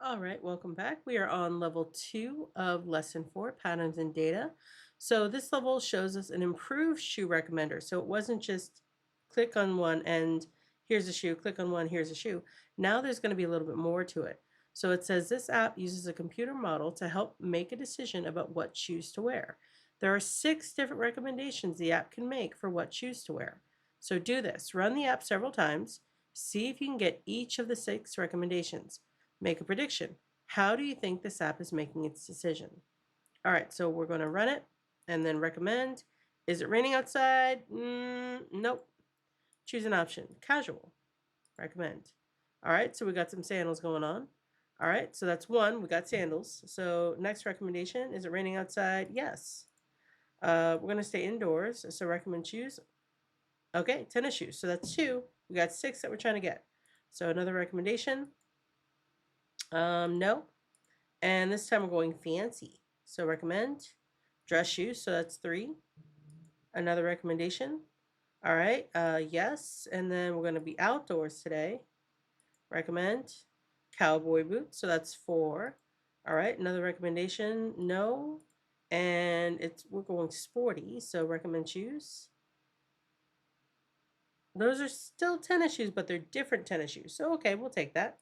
All right, welcome back. We are on level 2 of lesson 4, patterns and data. So this level shows us an improved shoe recommender. So it wasn't just click on one and here's a shoe, click on one, here's a shoe. Now there's going to be a little bit more to it. So it says this app uses a computer model to help make a decision about what shoes to wear. There are 6 different recommendations the app can make for what shoes to wear. So do this. Run the app several times. See if you can get each of the 6 recommendations. Make a prediction. How do you think this app is making its decision? All right, so we're going to run it and then recommend. Is it raining outside? Nope. Choose an option. Casual. Recommend. All right, so we got some sandals going on. All right, so that's one. We got sandals. So next recommendation, is it raining outside? Yes. We're going to stay indoors, so recommend shoes. Okay, tennis shoes. So that's 2. We got 6 that we're trying to get. So another recommendation. No. And this time we're going fancy. So recommend dress shoes. So that's 3. Another recommendation. All right. Yes. And then we're going to be outdoors today. Recommend cowboy boots. So that's 4. All right. Another recommendation. No. And we're going sporty. So recommend shoes. Those are still tennis shoes, but they're different tennis shoes. So okay, we'll take that.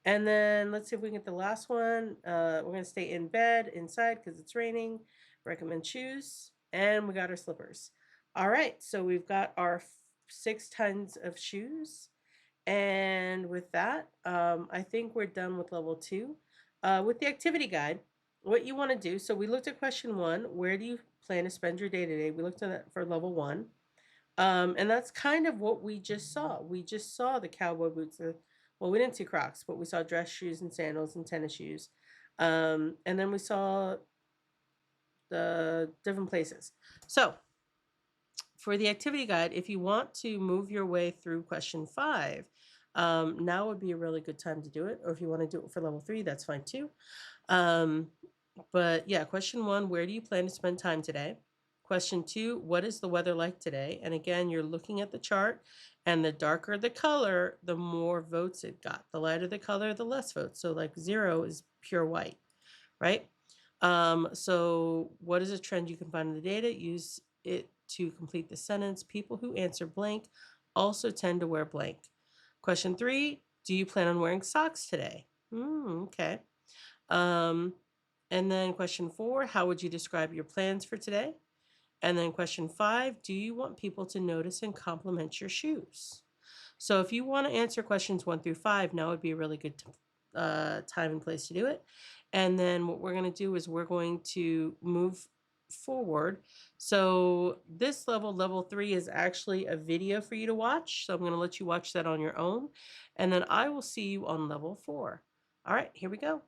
And then let's see if we can get the last one. We're going to stay in bed, inside, because it's raining. Recommend shoes. And we got our slippers. All right, so we've got our 6 tons of shoes. And with that, I think we're done with level 2. With the activity guide, what you want to do, so we looked at question 1, where do you plan to spend your day today? We looked at that for level 1. And that's kind of what we just saw. We just saw the cowboy boots. Well, we didn't see Crocs, but we saw dress shoes and sandals and tennis shoes. And then we saw the different places. So for the activity guide, if you want to move your way through question 5, now would be a really good time to do it. Or if you want to do it for level 3, that's fine too. But yeah, question 1, where do you plan to spend time today? Question 2, what is the weather like today? And again, you're looking at the chart, and the darker the color, the more votes it got. The lighter the color, the less votes. So like 0 is pure white, right? So what is a trend you can find in the data? Use it to complete the sentence. People who answer blank also tend to wear blank. Question 3, do you plan on wearing socks today? Okay. And then question 4, how would you describe your plans for today? And then question 5, do you want people to notice and compliment your shoes? So if you want to answer questions 1 through 5, now would be a really good time and place to do it. And then what we're going to do is we're going to move forward. So this level 3, is actually a video for you to watch. So I'm going to let you watch that on your own. And then I will see you on level 4. All right, here we go.